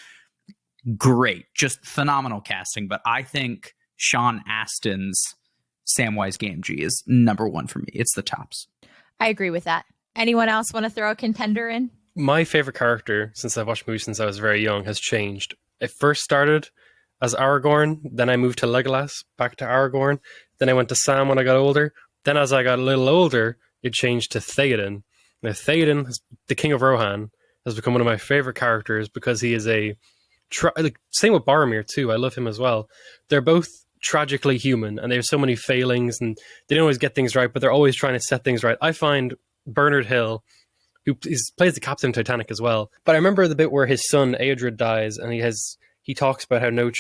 S1: great, just phenomenal casting. But I think Sean Astin's Samwise Gamgee is number one for me. It's the tops.
S2: I agree with that. Anyone else want to throw a contender in?
S4: My favorite character, since I've watched movies since I was very young, has changed. It first started as Aragorn, then I moved to Legolas, back to Aragorn, then I went to Sam when I got older. Then as I got a little older, it changed to Theoden. Now Theoden, the King of Rohan, has become one of my favorite characters because he is same with Boromir too. I love him as well. They're both tragically human, and they have so many failings, and they don't always get things right, but they're always trying to set things right. I find Bernard Hill, who plays the captain of Titanic as well, but I remember the bit where his son Eadred dies, and he talks about how no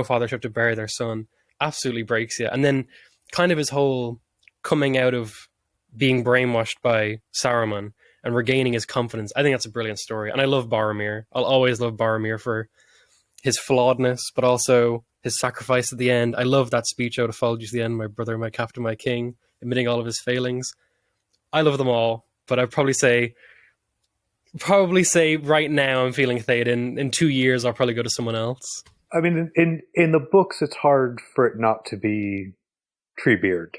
S4: fathers have to bury their son. Absolutely breaks you. And then kind of his whole coming out of being brainwashed by Saruman and regaining his confidence. I think that's a brilliant story. And I love Boromir. I'll always love Boromir for his flawedness, but also his sacrifice at the end. I love that speech out of Folge at the end, my brother, my captain, my king, admitting all of his failings. I love them all, but I'd probably say right now I'm feeling Theoden. In 2 years, I'll probably go to someone else.
S5: I mean, in the books, it's hard for it not to be Treebeard.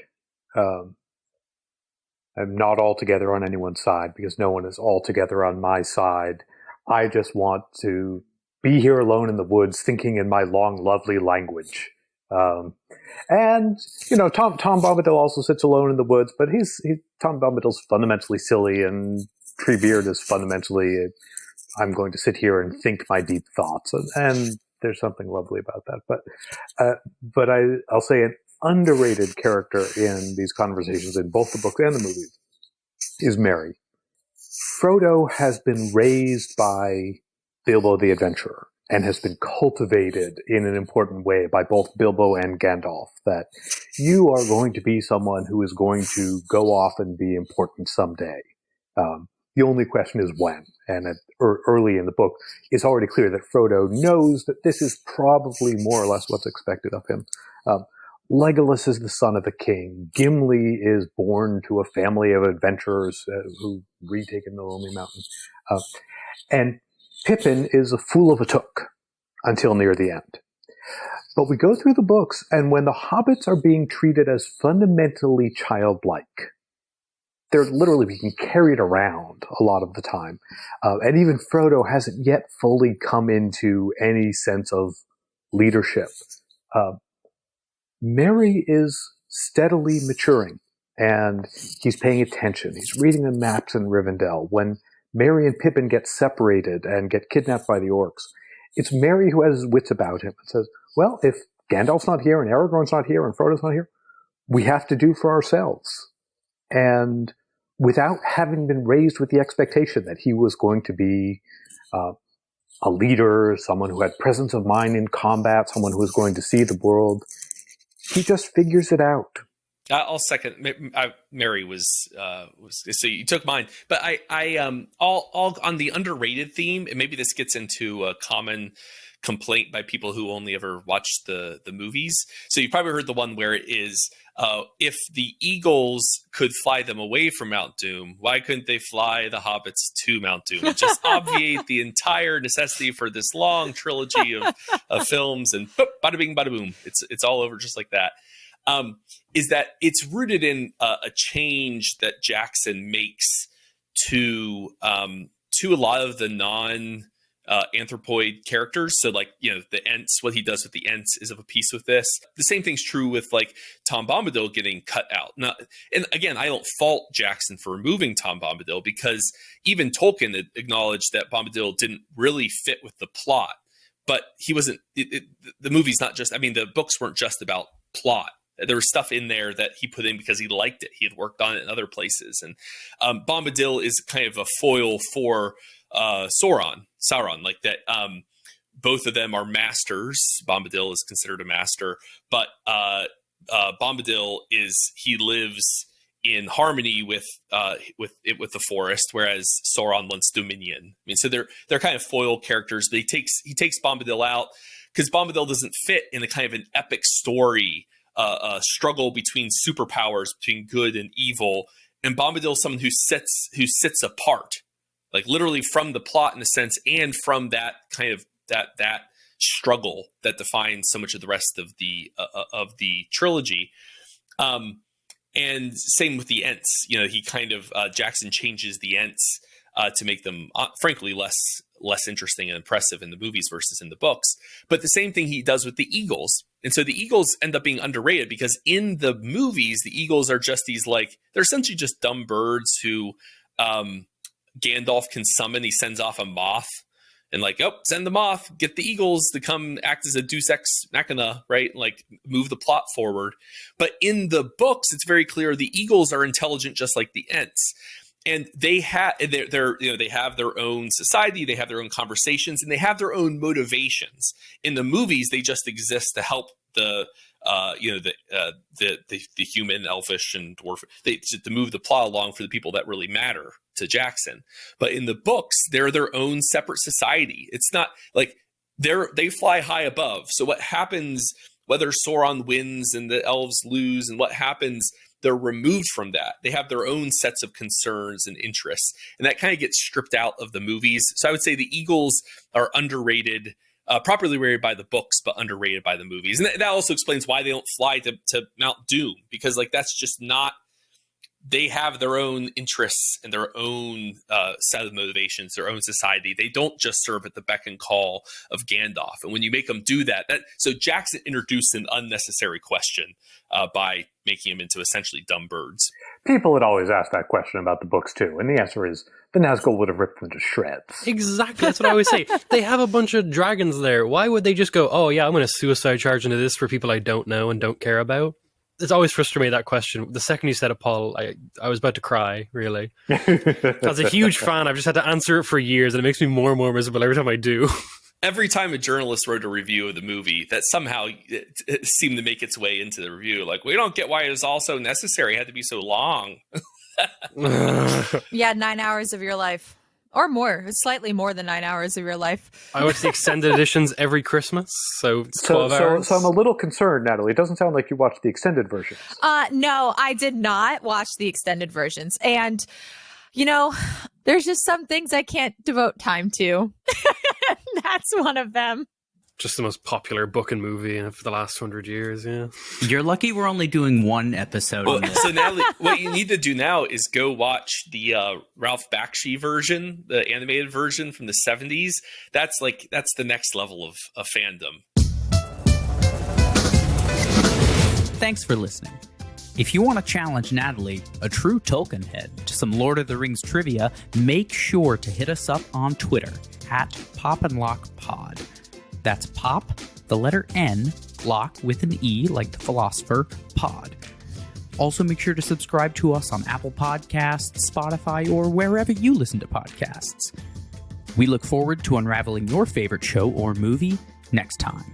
S5: I'm not altogether on anyone's side because no one is altogether on my side. I just want to be here alone in the woods, thinking in my long, lovely language. And Tom Bombadil also sits alone in the woods, but Tom Bombadil's fundamentally silly, and Treebeard is fundamentally, I'm going to sit here and think my deep thoughts, and there's something lovely about that. But I'll say an underrated character in these conversations in both the book and the movies is Merry. Frodo has been raised by Bilbo the Adventurer and has been cultivated in an important way by both Bilbo and Gandalf, that you are going to be someone who is going to go off and be important someday. The only question is when. And early in the book, it's already clear that Frodo knows that this is probably more or less what's expected of him. Legolas is the son of a king. Gimli is born to a family of adventurers who've retaken the Lonely Mountain. And Pippin is a fool of a took until near the end. But we go through the books, and when the hobbits are being treated as fundamentally childlike, they're literally being carried around a lot of the time. And even Frodo hasn't yet fully come into any sense of leadership. Merry is steadily maturing, and he's paying attention. He's reading the maps in Rivendell. When Merry and Pippin get separated and get kidnapped by the orcs, it's Merry who has his wits about him and says, well, if Gandalf's not here and Aragorn's not here and Frodo's not here, we have to do for ourselves. And without having been raised with the expectation that he was going to be a leader, someone who had presence of mind in combat, someone who was going to see the world, he just figures it out.
S3: I'll second. Mary was so you took mine, but all on the underrated theme, and maybe this gets into a common complaint by people who only ever watched the movies. So you probably heard the one where it is, if the eagles could fly them away from Mount Doom, why couldn't they fly the hobbits to Mount Doom and just obviate the entire necessity for this long trilogy of films, and boop, bada bing, bada boom. It's all over just like that. Is that it's rooted in a change that Jackson makes to a lot of the non anthropoid characters. So like, the Ents, what he does with the Ents is of a piece with this. The same thing's true with like Tom Bombadil getting cut out. Now, and again, I don't fault Jackson for removing Tom Bombadil, because even Tolkien acknowledged that Bombadil didn't really fit with the plot. but he wasn't. The movie's not just. I mean, the books weren't just about plot. There was stuff in there that he put in because he liked it. He had worked on it in other places, and Bombadil is kind of a foil for Sauron, like that. Both of them are masters. Bombadil is considered a master, but Bombadil he lives in harmony with the forest, whereas Sauron wants dominion. I mean, so they're kind of foil characters. But he takes Bombadil out because Bombadil doesn't fit in a kind of an epic story, struggle between superpowers, between good and evil. And Bombadil is someone who sits apart, like literally from the plot in a sense, and from that kind of that struggle that defines so much of the rest of the trilogy. And same with the Ents. You know, he kind of Jackson changes the Ents to make them, frankly, less interesting and impressive in the movies versus in the books. But the same thing he does with the Eagles. And so the Eagles end up being underrated because in the movies, the Eagles are just these they're essentially just dumb birds who Gandalf can summon. He sends off a moth. And send the moth, get the Eagles to come act as a deus ex machina, right? Move the plot forward. But in the books, it's very clear the Eagles are intelligent just like the Ents. And they have they have their own society, they have their own conversations, and they have their own motivations. In the movies, they just exist to help the human, elfish, and dwarf, to move the plot along for the people that really matter to Jackson. But in the books, they're their own separate society. It's not they fly high above. So what happens, whether Sauron wins and the elves lose, and what happens, they're removed from that. They have their own sets of concerns and interests, and that kind of gets stripped out of the movies. So I would say the Eagles are underrated. Properly rated by the books, but underrated by the movies. And that also explains why they don't fly to Mount Doom, because that's just not, they have their own interests and their own set of motivations, their own society. They don't just serve at the beck and call of Gandalf. And when you make them do that so Jackson introduced an unnecessary question by making them into essentially dumb birds.
S5: People had always asked that question about the books too, and the answer is the Nazgul would have ripped them to shreds.
S4: Exactly, that's what I always say. They have a bunch of dragons there. Why would they just go, oh yeah, I'm going to suicide charge into this for people I don't know and don't care about? It's always frustrated me, that question. The second you said it, Paul, I was about to cry, really. As a huge fan, I've just had to answer it for years, and it makes me more and more miserable every time I do.
S3: Every time a journalist wrote a review of the movie, that somehow it seemed to make its way into the review. We don't get why it was also necessary. It had to be so long.
S2: Yeah, 9 hours of your life. Or more. It's slightly more than 9 hours of your life.
S4: I watch the extended editions every Christmas, so it's 12 hours.
S5: So I'm a little concerned, Natalie. It doesn't sound like you watched the extended versions.
S2: No, I did not watch the extended versions. And, there's just some things I can't devote time to. That's one of them.
S4: Just the most popular book and movie for the last 100 years, yeah.
S1: You're lucky we're only doing one episode on this.
S3: So Natalie, what you need to do now is go watch the Ralph Bakshi version, the animated version from the 70s. That's the next level of fandom.
S1: Thanks for listening. If you want to challenge Natalie, a true Tolkien head, to some Lord of the Rings trivia, make sure to hit us up on Twitter @PopandLockPod. That's Pop, the letter N, Lock with an E, like the philosopher, Pod. Also, make sure to subscribe to us on Apple Podcasts, Spotify, or wherever you listen to podcasts. We look forward to unraveling your favorite show or movie next time.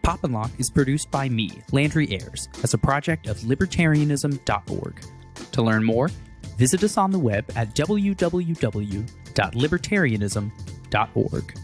S1: Pop and Lock is produced by me, Landry Ayers, as a project of libertarianism.org. To learn more, visit us on the web at www.libertarianism.org.